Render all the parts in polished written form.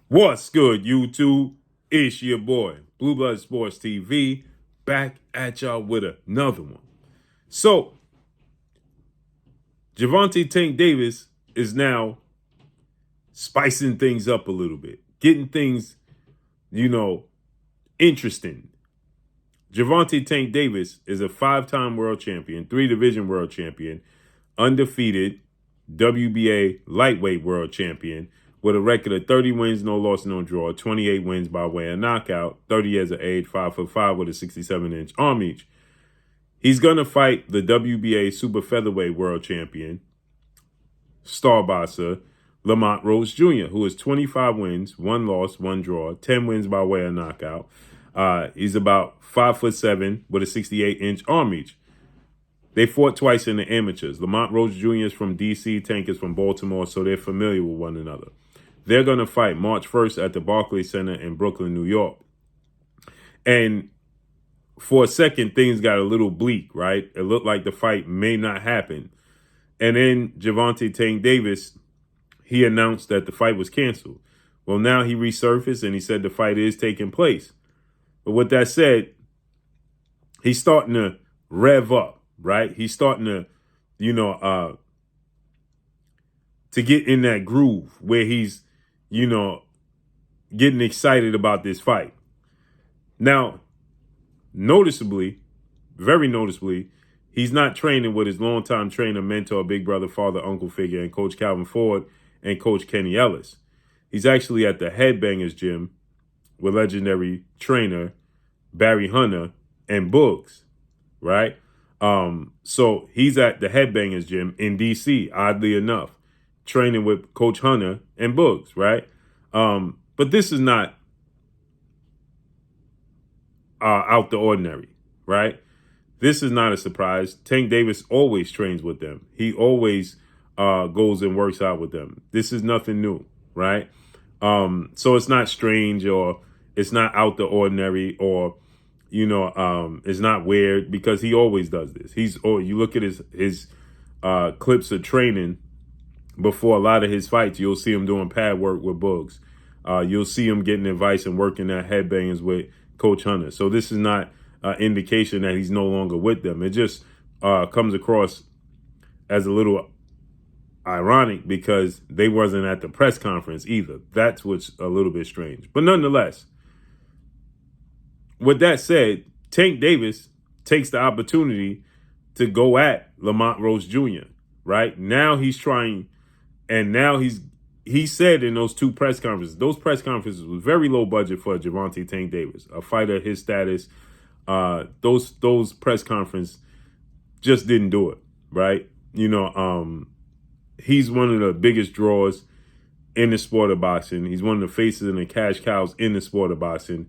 What's good, YouTube? It's your boy, Blue Blood Sports TV, back at y'all with another one. So, Gervonta Tank Davis is now spicing things up a little bit, getting things, you know, interesting. Gervonta Tank Davis is a 5-time world champion, 3-division world champion, undefeated WBA lightweight world champion with a record of 30 wins, no loss, no draw, 28 wins by way of knockout, 30 years of age, 5'5" with a 67-inch arm reach. He's going to fight the WBA super featherweight world champion, star boxer, Lamont Roach Jr., who has 25 wins, 1 loss, 1 draw, 10 wins by way of knockout. He's about 5'7" with a 68-inch arm reach. They fought twice in the amateurs. Lamont Roach Jr. is from D.C., Tank is from Baltimore, so they're familiar with one another. They're going to fight March 1st at the Barclays Center in Brooklyn, New York. And for a second, things got a little bleak, right? It looked like the fight may not happen. And then Gervonta Tank Davis, he announced that the fight was canceled. Well, now he resurfaced and he said the fight is taking place. But with that said, he's starting to rev up, right? He's starting to, to get in that groove where he's, getting excited about this fight. Now, noticeably, very noticeably, he's not training with his longtime trainer, mentor, big brother, father, uncle figure, and Coach Calvin Ford and Coach Kenny Ellis. He's actually at the Headbangers Gym with legendary trainer Barry Hunter and Boogs, right? So he's at the Headbangers Gym in D.C., oddly enough, training with Coach Hunter and Boogs, right? But this is not out the ordinary, right? This is not a surprise. Tank Davis always trains with them. He always goes and works out with them. This is nothing new, right? So it's not strange or it's not out the ordinary or, it's not weird because he always does this. You look at his clips of training before a lot of his fights, you'll see him doing pad work with Boogs. You'll see him getting advice and working at Headbangers with Coach Hunter. So this is not indication that he's no longer with them. It just comes across as a little ironic because they wasn't at the press conference either. That's what's a little bit strange. But nonetheless, with that said, Tank Davis takes the opportunity to go at Lamont Roach Jr., right? Now he's trying, and now he said in those press conferences was very low budget for Gervonta Tank Davis, a fighter his status. Those press conferences just didn't do it, right? He's one of the biggest draws in the sport of boxing. He's one of the faces and the cash cows in the sport of boxing.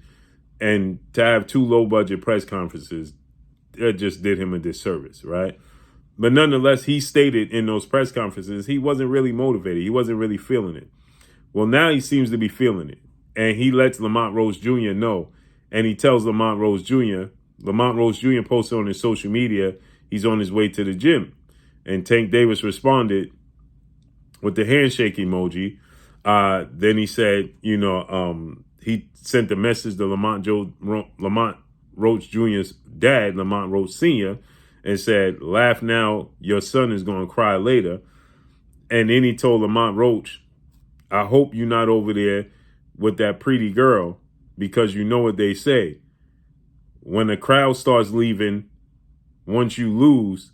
And to have 2 low-budget press conferences, it just did him a disservice, right? But nonetheless, he stated in those press conferences he wasn't really motivated. He wasn't really feeling it. Well, now he seems to be feeling it. And he lets Lamont Roach Jr. know. And he tells Lamont Roach Jr. Posted on his social media, he's on his way to the gym. And Tank Davis responded with the handshake emoji. Then he said, he sent a message to Lamont Roach Jr.'s dad, Lamont Roach Sr., and said, "Laugh now, your son is going to cry later." And then he told Lamont Roach, "I hope you're not over there with that pretty girl because you know what they say. When the crowd starts leaving, once you lose,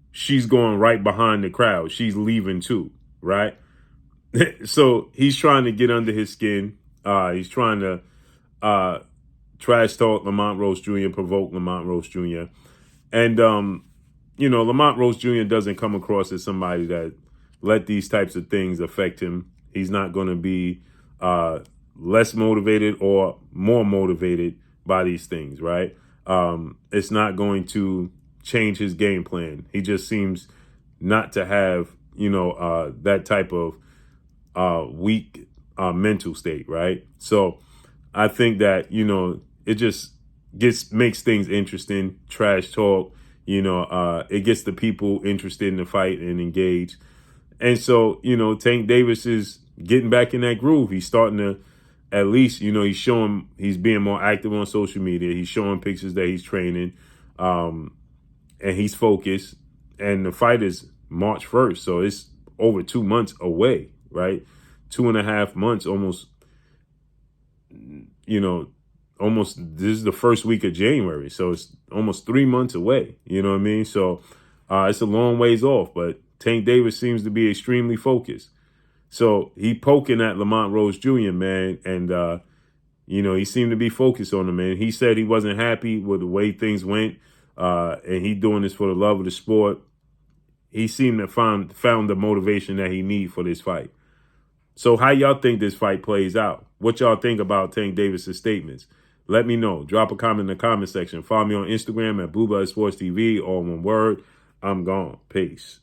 she's going right behind the crowd. She's leaving too, right?" So he's trying to get under his skin. He's trying to trash talk Lamont Roach Jr., provoke Lamont Roach Jr., and, Lamont Roach Jr. doesn't come across as somebody that let these types of things affect him. He's not going to be less motivated or more motivated by these things, right? It's not going to change his game plan. He just seems not to have, that type of weak mental state, right? So I think that, it just makes things interesting, trash talk, it gets the people interested in the fight and engaged. And so, Tank Davis is getting back in that groove. He's starting to, at least, he's being more active on social media. He's showing pictures that he's training, and he's focused. And the fight is March 1st, so it's over 2 months away, right? 2.5 months, almost. Almost, this is the first week of January, so it's almost 3 months away. You know what I mean? So it's a long ways off, but Tank Davis seems to be extremely focused. So he poking at Lamont Roach Jr., man, and he seemed to be focused on him, man. He said he wasn't happy with the way things went, and he doing this for the love of the sport. He seemed to found the motivation that he need for this fight. So how y'all think this fight plays out? What y'all think about Tank Davis' statements? Let me know. Drop a comment in the comment section. Follow me on Instagram at Blue Blood Sports TV, all one word. I'm gone. Peace.